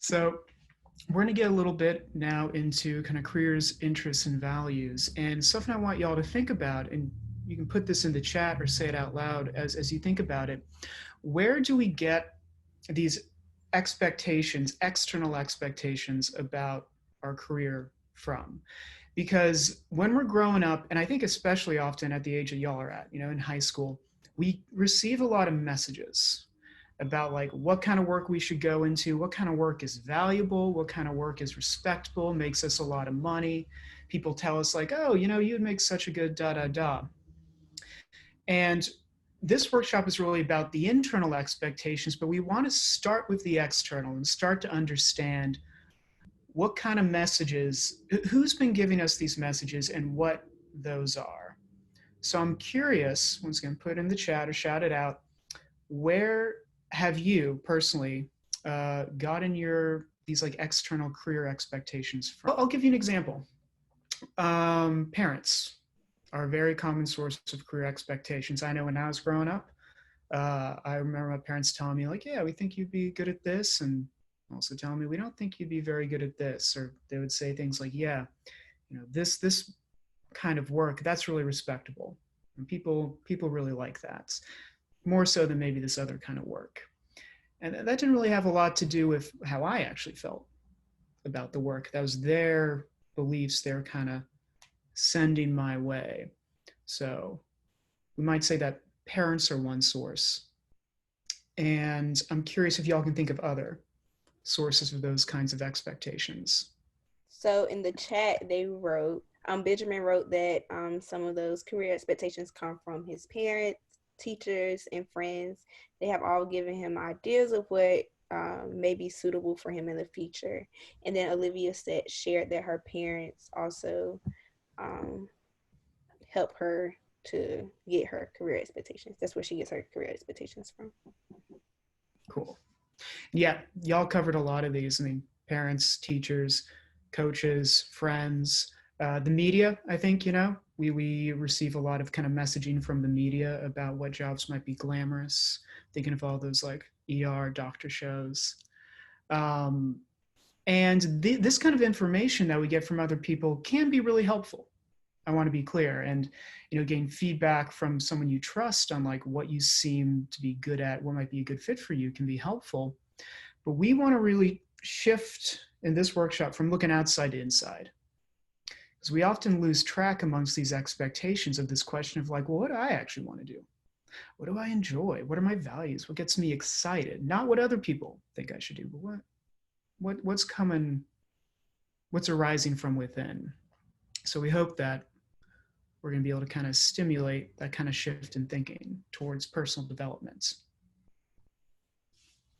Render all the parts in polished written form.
So we're going to get a little bit now into kind of careers, interests, and values. And something I want y'all to think about, and you can put this in the chat or say it out loud as you think about it. Where do we get these expectations, external expectations about our career from? Because when we're growing up, and I think especially often at the age that y'all are at, in high school, we receive a lot of messages about like what kind of work we should go into, what kind of work is valuable, what kind of work is respectable, makes us a lot of money. People tell us like, oh, you'd make such a good da da da. And this workshop is really about the internal expectations, but we want to start with the external and start to understand what kind of messages, who's been giving us these messages and what those are. So I'm curious, once again, put in the chat or shout it out, where have you personally gotten these like external career expectations from? I'll give you an example. Parents are a very common source of career expectations. I know when I was growing up, I remember my parents telling me like, yeah, we think you'd be good at this, and also telling me we don't think you'd be very good at this. Or they would say things like, yeah, this kind of work, that's really respectable, and people really like that, more so than maybe this other kind of work. And that didn't really have a lot to do with how I actually felt about the work. That was their beliefs, they're kind of sending my way. So we might say that parents are one source. And I'm curious if y'all can think of other sources of those kinds of expectations. So in the chat, they wrote, Benjamin wrote that some of those career expectations come from his parents, teachers, and friends. They have all given him ideas of what may be suitable for him in the future. And then Olivia shared that her parents also help her to get her career expectations. That's where she gets her career expectations from. Cool. Yeah, y'all covered a lot of these. I mean, parents, teachers, coaches, friends, the media, I think, we receive a lot of kind of messaging from the media about what jobs might be glamorous, thinking of all those like ER doctor shows. And this kind of information that we get from other people can be really helpful. I want to be clear, and gain feedback from someone you trust on like what you seem to be good at, what might be a good fit for you, can be helpful. But we want to really shift in this workshop from looking outside to inside, because we often lose track amongst these expectations of this question of like, well, what do I actually want to do? What do I enjoy? What are my values? What gets me excited? Not what other people think I should do, but what's coming, what's arising from within. So we hope that we're going to be able to kind of stimulate that kind of shift in thinking towards personal development.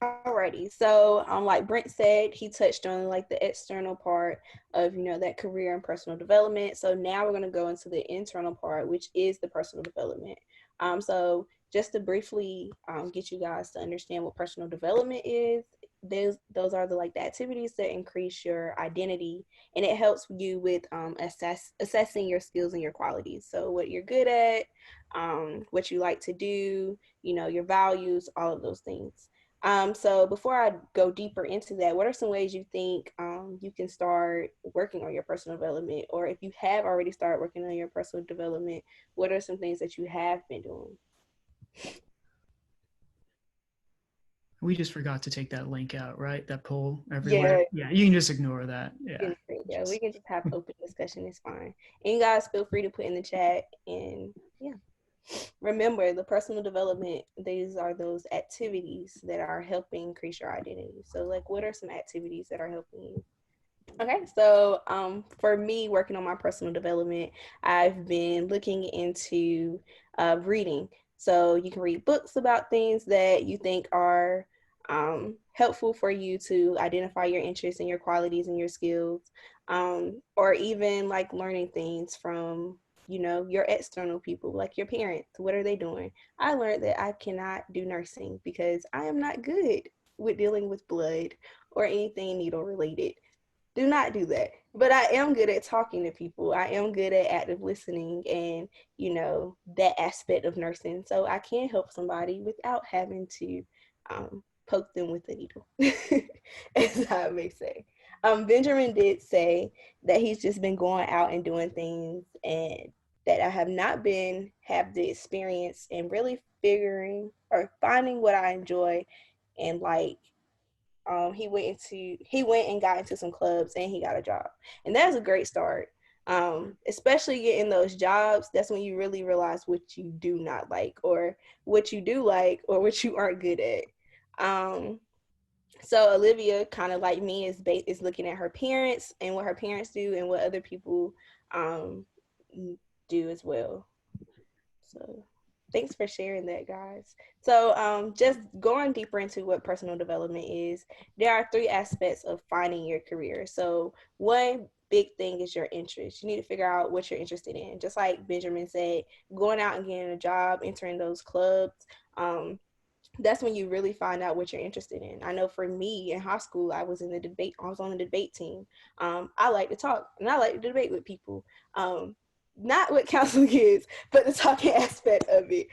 Alrighty, so like Brent said, he touched on like the external part of that career and personal development. So now we're going to go into the internal part, which is the personal development. So just to briefly get you guys to understand what personal development is, those are the activities that increase your identity, and it helps you with assessing your skills and your qualities. So what you're good at, what you like to do, your values, all of those things. So before I go deeper into that, what are some ways you think you can start working on your personal development? Or if you have already started working on your personal development, what are some things that you have been doing? We just forgot to take that link out, right? That poll everywhere. Yeah, you can just ignore that. Yeah, we can just have open discussion. It's fine. And you guys feel free to put in the chat. And yeah, remember the personal development, these are those activities that are helping increase your identity. So like, what are some activities that are helping you? Okay, so for me, working on my personal development, I've been looking into reading. So you can read books about things that you think are helpful for you to identify your interests and your qualities and your skills, or even like learning things from your external people, like your parents. What are they doing? I learned that I cannot do nursing because I am not good with dealing with blood or anything needle related. Do not do that. But I am good at talking to people. I am good at active listening and, that aspect of nursing. So I can help somebody without having to poke them with a needle, as I may say. Benjamin did say that he's just been going out and doing things, and that I have not have the experience in really figuring or finding what I enjoy and like. He went and got into some clubs and he got a job, and that's a great start. Especially getting those jobs, that's when you really realize what you do not like, or what you do like, or what you aren't good at. So Olivia, kind of like me, is looking at her parents and what her parents do and what other people do as well. So thanks for sharing that, guys. So just going deeper into what personal development is, there are 3 aspects of finding your career. So one big thing is your interest. You need to figure out what you're interested in. Just like Benjamin said, going out and getting a job, entering those clubs, that's when you really find out what you're interested in. I know for me in high school, I was on the debate team. I like to talk and I like to debate with people. Not with counseling kids, but the talking aspect of it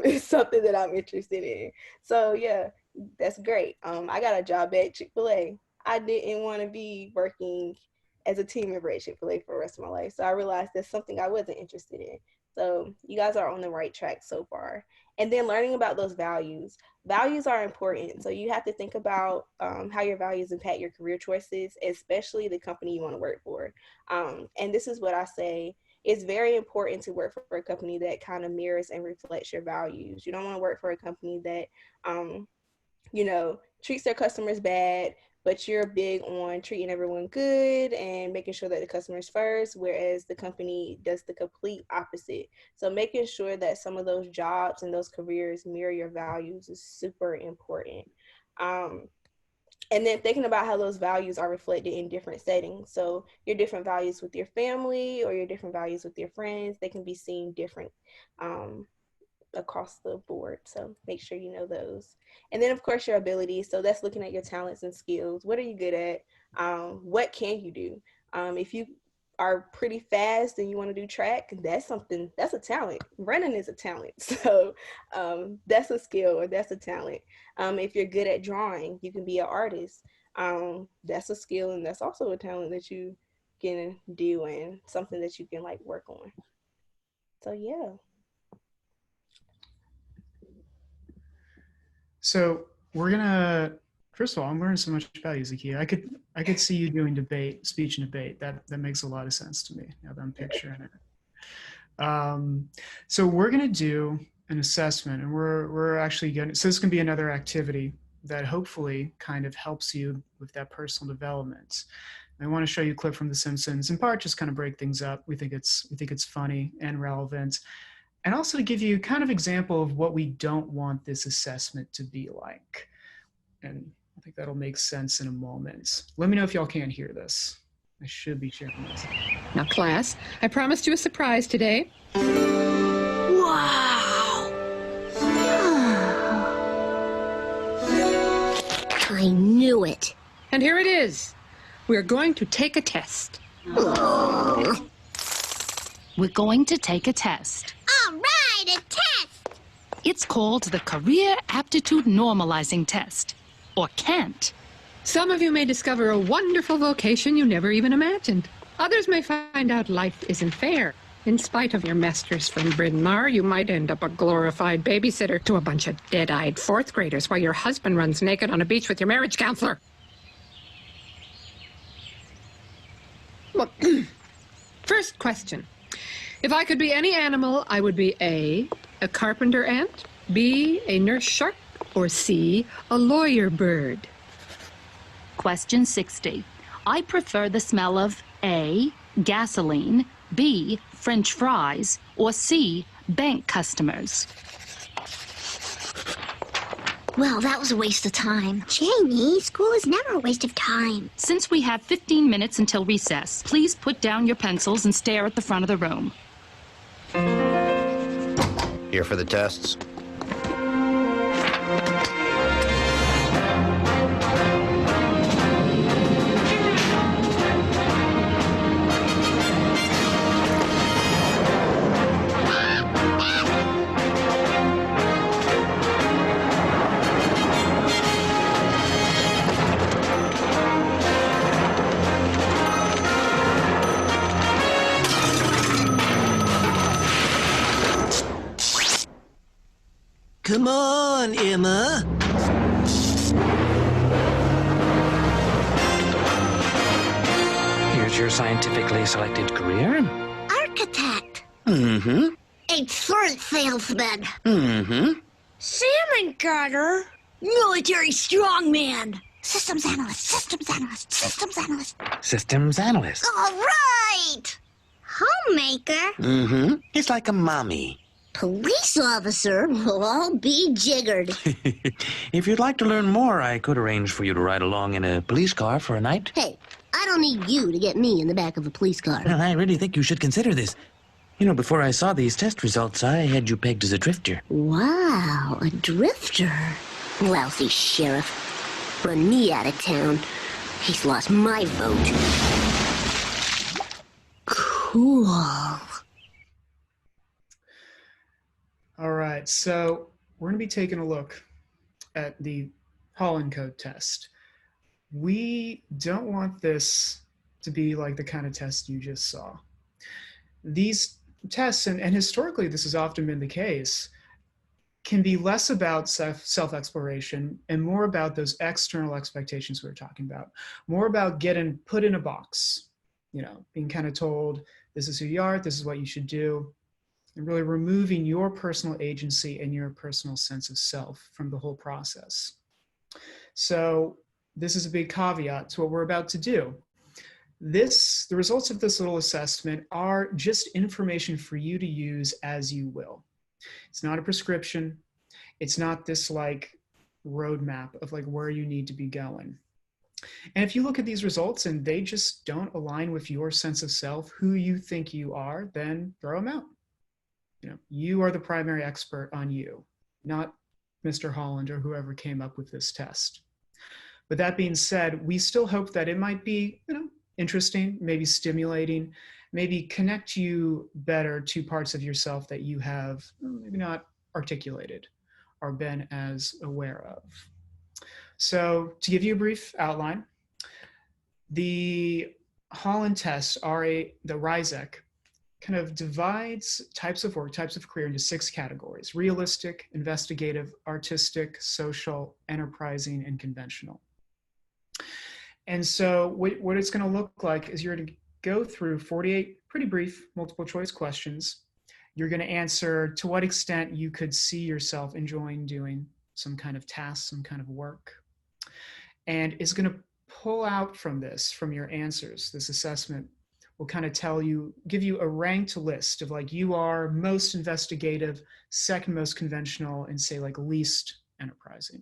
is something that I'm interested in. So yeah, that's great. I got a job at Chick-fil-A. I didn't want to be working as a team member at Chick-fil-A for the rest of my life. So I realized that's something I wasn't interested in. So you guys are on the right track so far. And then learning about those values. Values are important. So you have to think about how your values impact your career choices, especially the company you want to work for. And this is what I say. It's very important to work for a company that kind of mirrors and reflects your values. You don't want to work for a company that, treats their customers bad, but you're big on treating everyone good and making sure that the customer's first, whereas the company does the complete opposite. So making sure that some of those jobs and those careers mirror your values is super important. And then thinking about how those values are reflected in different settings. So your different values with your family or your different values with your friends, they can be seen different across the board. So make sure you know those. And then of course your abilities. So that's looking at your talents and skills. What are you good at? What can you do? If you are pretty fast and you want to do track, that's a talent. Running is a talent. So that's a skill or that's a talent. If you're good at drawing, you can be an artist. That's a skill and that's also a talent that you can do and something that you can like work on. So yeah. So we're gonna, first of all, I'm learning so much about you, Zakiya. I could see you doing speech and debate. That makes a lot of sense to me now that I'm picturing it. So we're gonna do an assessment, and we're actually getting, so this can be another activity that hopefully kind of helps you with that personal development. I want to show you a clip from The Simpsons, in part just kind of break things up. We think it's funny and relevant. And also to give you kind of example of what we don't want this assessment to be like. And I think that'll make sense in a moment. Let me know if y'all can't hear this. I should be sharing this. Now, class, I promised you a surprise today. Wow! I knew it. And here it is. We're going to take a test. Oh. We're going to take a test. All right, a test! It's called the Career Aptitude Normalizing Test, or CANT. Some of you may discover a wonderful vocation you never even imagined. Others may find out life isn't fair. In spite of your master's from Bryn Mawr, you might end up a glorified babysitter to a bunch of dead-eyed fourth graders while your husband runs naked on a beach with your marriage counselor. Well, first question. If I could be any animal, I would be A, a carpenter ant, B, a nurse shark, or C, a lawyer bird. Question 60. I prefer the smell of A, gasoline, B, French fries, or C, bank customers. Well, that was a waste of time. Jamie, school is never a waste of time. Since we have 15 minutes until recess, please put down your pencils and stare at the front of the room. Here for the tests. Come on, Emma. Here's your scientifically selected career. Architect. Mm-hmm. Insurance salesman. Mm-hmm. Salmon cutter. Military strongman. Systems analyst. Systems analyst. All right. Homemaker. Mm-hmm. It's like a mommy. Police officer will all be jiggered. If you'd like to learn more, I could arrange for you to ride along in a police car for a night. Hey, I don't need you to get me in the back of a police car. Well, I really think you should consider this. You know, before I saw these test results, I had you pegged as a drifter. Wow, a drifter. Lousy sheriff. Run me out of town. He's lost my vote. Cool. All right, so we're going to be taking a look at the Holland Code test. We don't want this to be like the kind of test you just saw. These tests, and historically this has often been the case, can be less about self-exploration and more about those external expectations we were talking about, more about getting put in a box, you know, being kind of told, this is who you are, this is what you should do, and really removing your personal agency and your personal sense of self from the whole process. So this is a big caveat to what we're about to do. The results of this little assessment are just information for you to use as you will. It's not a prescription. It's not this like roadmap of like where you need to be going. And if you look at these results and they just don't align with your sense of self, who you think you are, then throw them out. You know, you are the primary expert on you, not Mr. Holland or whoever came up with this test. But that being said, we still hope that it might be, you know, interesting, maybe stimulating, maybe connect you better to parts of yourself that you have maybe not articulated or been as aware of. So to give you a brief outline, the Holland tests are the RISEC kind of divides types of work, types of career into 6 categories: realistic, investigative, artistic, social, enterprising, and conventional. And so what it's going to look like is you're going to go through 48 pretty brief multiple choice questions. You're going to answer to what extent you could see yourself enjoying doing some kind of task, some kind of work. And it's going to pull out from this, from your answers, this assessment will kind of give you a ranked list of like you are most investigative, second most conventional, and say like least enterprising.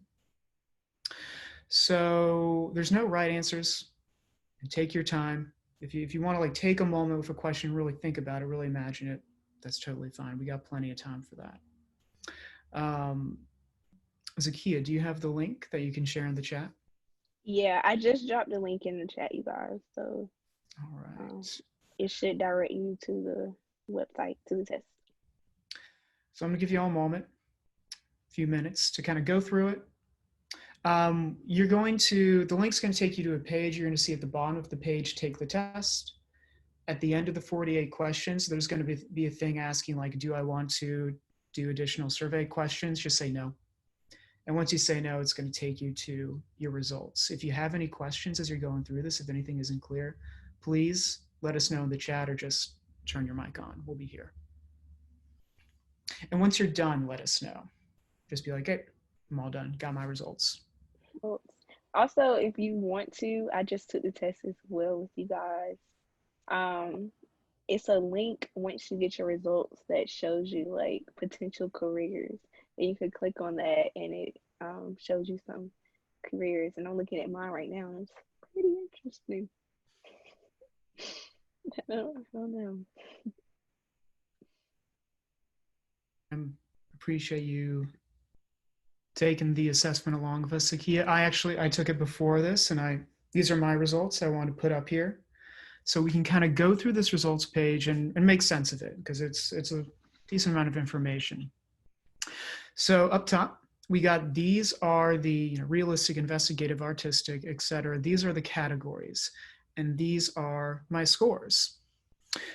So there's no right answers. Take your time. If you want to like take a moment with a question, really think about it, really imagine it, that's totally fine. We got plenty of time for that. Zakiya, do you have the link that you can share in the chat? Yeah, I just dropped the link in the chat, you guys. So all right. It should direct you to the website, to the test. So I'm gonna give you all a moment, a few minutes to kind of go through it. The link's gonna take you to a page. You're gonna see at the bottom of the page, take the test. At the end of the 48 questions, there's gonna be a thing asking like, do I want to do additional survey questions? Just say no. And once you say no, it's gonna take you to your results. If you have any questions as you're going through this, if anything isn't clear, please let us know in the chat or just turn your mic on. We'll be here. And once you're done, let us know. Just be like, hey, I'm all done, got my results. Well, also, if you want to, I just took the test as well with you guys. It's a link once you get your results that shows you like potential careers. And you could click on that and it shows you some careers. And I'm looking at mine right now and it's pretty interesting. I don't know. I appreciate you taking the assessment along with us, Zakiya. I took it before this and these are my results I want to put up here. So we can kind of go through this results page and make sense of it because it's a decent amount of information. So up top, we got these are the realistic, investigative, artistic, etc. These are the categories. And these are my scores.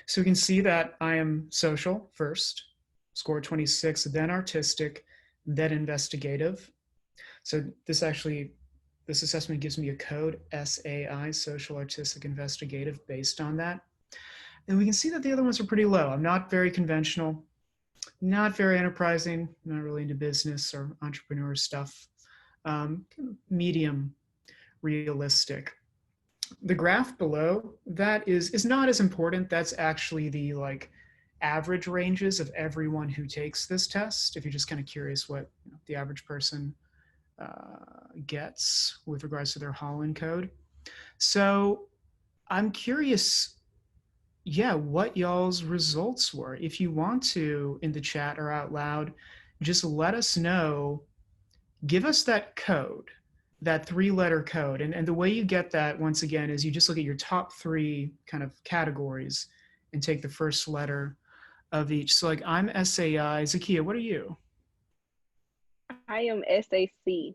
So we can see that I am social first, score 26, then artistic, then investigative. So this assessment gives me a code, SAI, social, artistic, investigative, based on that. And we can see that the other ones are pretty low. I'm not very conventional, not very enterprising, not really into business or entrepreneur stuff. Medium realistic. The graph below that is not as important. That's actually the like average ranges of everyone who takes this test. If you're just kind of curious what the average person gets with regards to their Holland code. So I'm curious, yeah, what y'all's results were. If you want to, in the chat or out loud, just let us know. Give us that code, that 3-letter code. And the way you get that, once again, is you just look at your top 3 kind of categories and take the first letter of each. So like I'm SAI. Zakiya, what are you? I am SAC.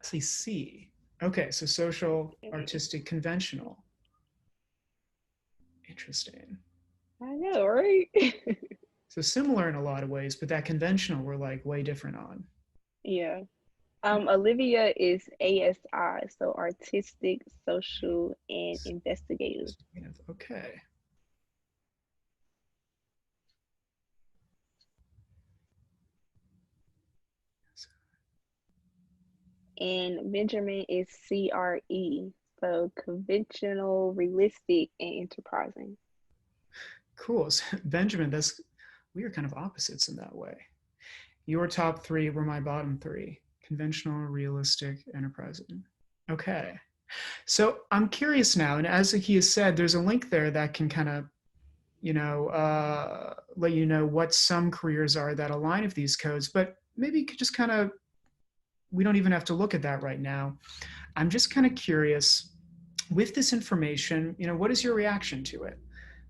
SAC. Okay, so social, artistic, conventional. Interesting. I know, right? So similar in a lot of ways, but that conventional we're like way different on. Yeah. Olivia is ASI, so artistic, social, and investigative. Okay. And Benjamin is CRE, so conventional, realistic, and enterprising. Cool. So Benjamin, we are kind of opposites in that way. Your top 3 were my bottom 3. Conventional, realistic, enterprising. Okay. So I'm curious now, and as Zakiya said, there's a link there that can kind of, let you know what some careers are that align with these codes, but maybe you could just kind of, we don't even have to look at that right now. I'm just kind of curious, with this information, what is your reaction to it?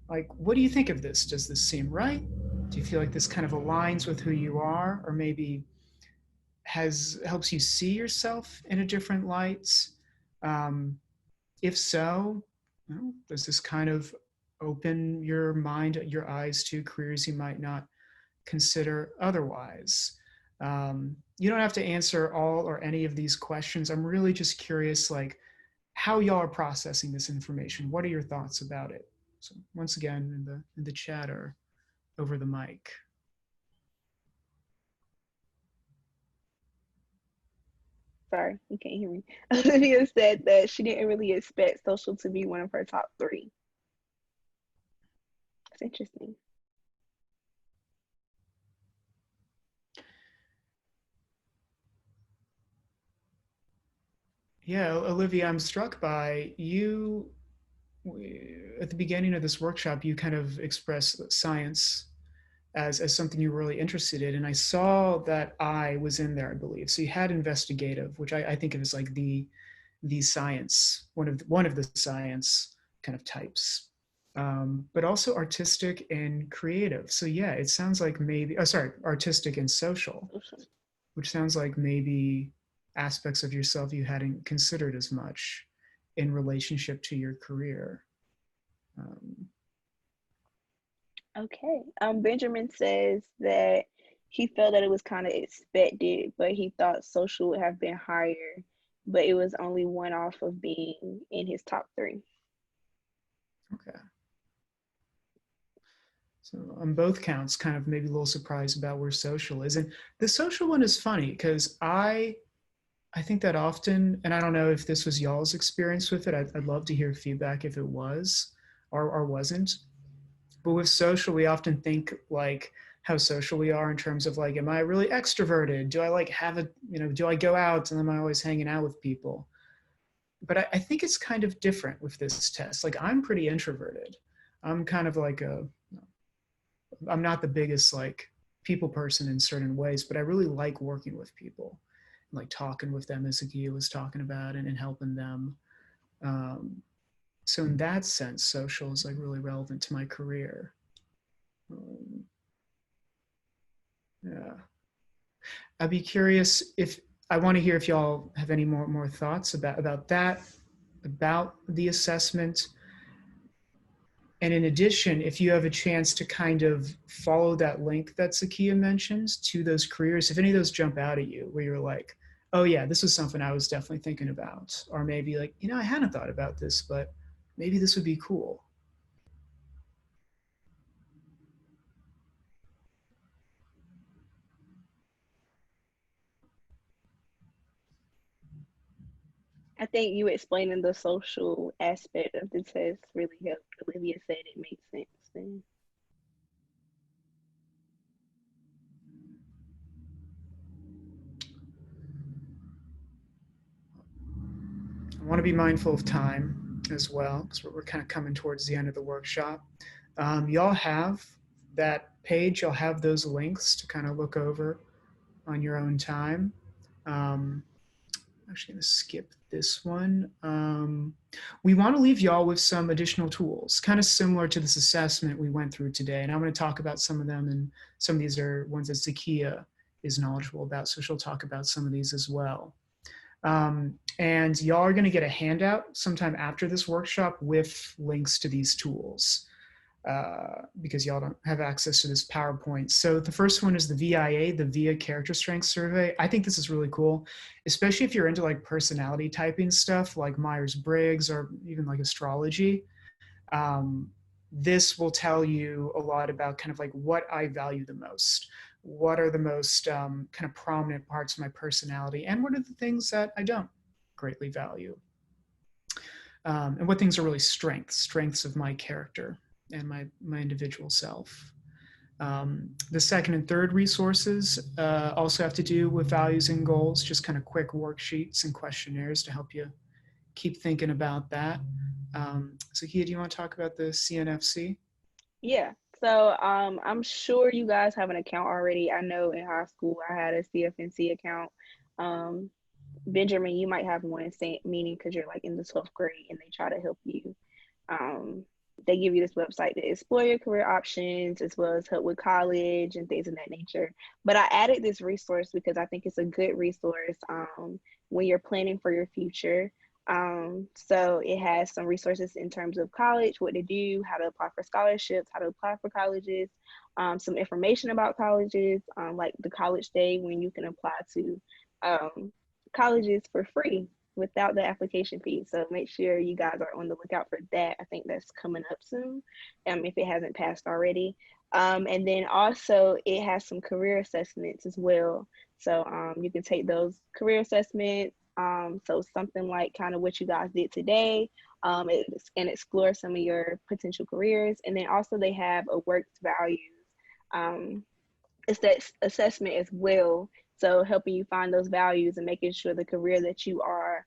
Like, what do you think of this? Does this seem right? Do you feel like this kind of aligns with who you are, or maybe helps you see yourself in a different light? If so, does this kind of open your mind, your eyes to careers you might not consider otherwise? You don't have to answer all or any of these questions. I'm really just curious, like, how y'all are processing this information. What are your thoughts about it? So once again, in the chat or over the mic. Sorry, you can't hear me. Olivia said that she didn't really expect social to be one of her top 3. That's interesting. Yeah, Olivia, I'm struck by you. At the beginning of this workshop, you kind of expressed science as something you were really interested in. And I saw that I was in there, I believe. So you had investigative, which I think of as like the science, one of the science kind of types, but also artistic and creative. So yeah, it sounds like maybe, artistic and social, which sounds like maybe aspects of yourself you hadn't considered as much in relationship to your career. Okay. Benjamin says that he felt that it was kind of expected, but he thought social would have been higher, but it was only one off of being in his top 3. Okay. So on both counts, kind of maybe a little surprised about where social is. And the social one is funny because I think that often, and I don't know if this was y'all's experience with it. I'd love to hear feedback if it was or wasn't. But with social, we often think like how social we are in terms of like, am I really extroverted? Do I like have a, do I go out and am I always hanging out with people? But I think it's kind of different with this test. Like I'm pretty introverted. I'm kind of like I'm not the biggest like people person in certain ways, but I really like working with people, like talking with them as Zakiya was talking about and helping them. So in that sense, social is like really relevant to my career. Yeah. I'd be curious I want to hear if y'all have any more thoughts about that, about the assessment. And in addition, if you have a chance to kind of follow that link that Zakiya mentions to those careers, if any of those jump out at you where you're like, oh yeah, this was something I was definitely thinking about, or maybe like, I hadn't thought about this, but maybe this would be cool. I think you explaining the social aspect of the test really helped. Olivia said it makes sense then. I want to be mindful of time as well, because we're kind of coming towards the end of the workshop. Y'all have that page, you'll have those links to kind of look over on your own time. I'm actually going to skip this one. We want to leave y'all with some additional tools, kind of similar to this assessment we went through today. And I'm going to talk about some of them, and some of these are ones that Zakiya is knowledgeable about, so she'll talk about some of these as well. And y'all are going to get a handout sometime after this workshop with links to these tools, because y'all don't have access to this PowerPoint. So the first one is the VIA, the VIA Character Strength Survey. I think this is really cool, especially if you're into like personality typing stuff like Myers-Briggs or even like astrology. This will tell you a lot about kind of like what I value the most. What are the most kind of prominent parts of my personality, and what are the things that I don't greatly value, and what things are really strengths of my character and my individual self. The second and third resources also have to do with values and goals, just kind of quick worksheets and questionnaires to help you keep thinking about that. Zakiya, do you want to talk about the CNFC? Yeah. So I'm sure you guys have an account already. I know in high school I had a CFNC account. Benjamin, you might have one, meaning because you're like in the 12th grade and they try to help you. They give you this website to explore your career options as well as help with college and things of that nature. But I added this resource because I think it's a good resource when you're planning for your future. So it has some resources in terms of college, what to do, how to apply for scholarships, how to apply for colleges, some information about colleges, like the college day when you can apply to colleges for free without the application fee. So make sure you guys are on the lookout for that. I think that's coming up soon, if it hasn't passed already. And then also it has some career assessments as well. So you can take those career assessments. So something like kind of what you guys did today, and explore some of your potential careers. And then also they have a works values assessment as well. So helping you find those values and making sure the career that you are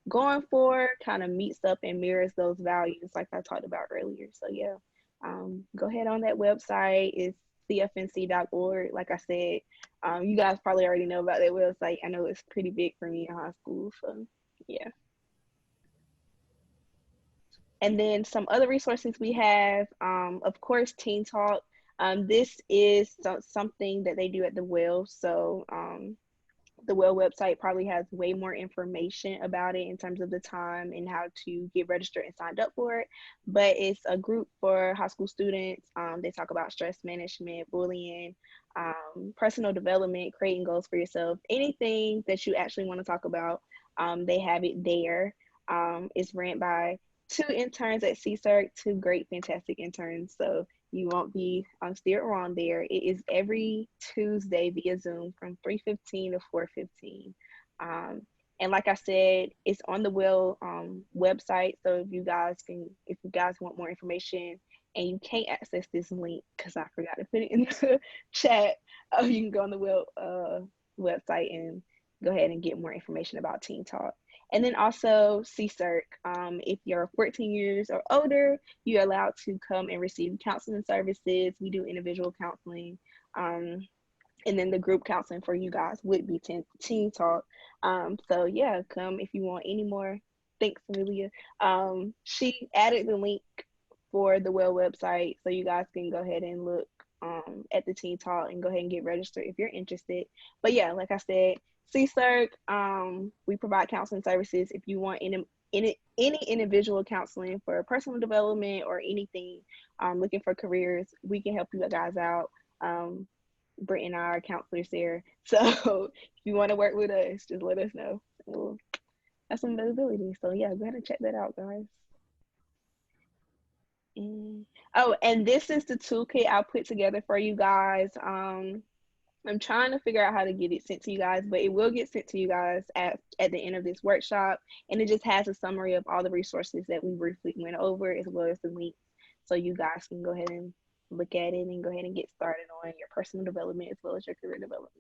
going for kind of meets up and mirrors those values like I talked about earlier. So yeah, go ahead on that website. It's cfnc.org. Like I said, you guys probably already know about that website. I know it's pretty big for me in high school, so yeah. And then some other resources we have, of course, Teen Talk. This is something that they do at the Well. So the Well website probably has way more information about it in terms of the time and how to get registered and signed up for it. But it's a group for high school students. They talk about stress management, bullying, personal development, creating goals for yourself, anything that you actually want to talk about. They have it there. It's ran by 2 interns at CCERC, 2 great, fantastic interns. So you won't be steered wrong there. It is every Tuesday via Zoom from 3:15 to 4:15. And like I said, it's on the Will website. So if you guys want more information and you can't access this link because I forgot to put it in the chat, you can go on the Will website and go ahead and get more information about Teen Talk. And then also CCERC, if you're 14 years or older, you're allowed to come and receive counseling services. We do individual counseling. And then the group counseling for you guys would be Teen Talk. So yeah, come if you want any more. Thanks, Amelia. She added the link for the Well website, so you guys can go ahead and look at the Teen Talk and go ahead and get registered if you're interested. But yeah, like I said, CCERC, we provide counseling services. If you want any individual counseling for personal development or anything, looking for careers, we can help you guys out. Brent and I are counselors there. So if you want to work with us, just let us know. We'll have some availability. So yeah, go ahead and check that out, guys. And this is the toolkit I put together for you guys. I'm trying to figure out how to get it sent to you guys, but it will get sent to you guys at the end of this workshop. And it just has a summary of all the resources that we briefly went over, as well as the links. So you guys can go ahead and look at it and go ahead and get started on your personal development as well as your career development.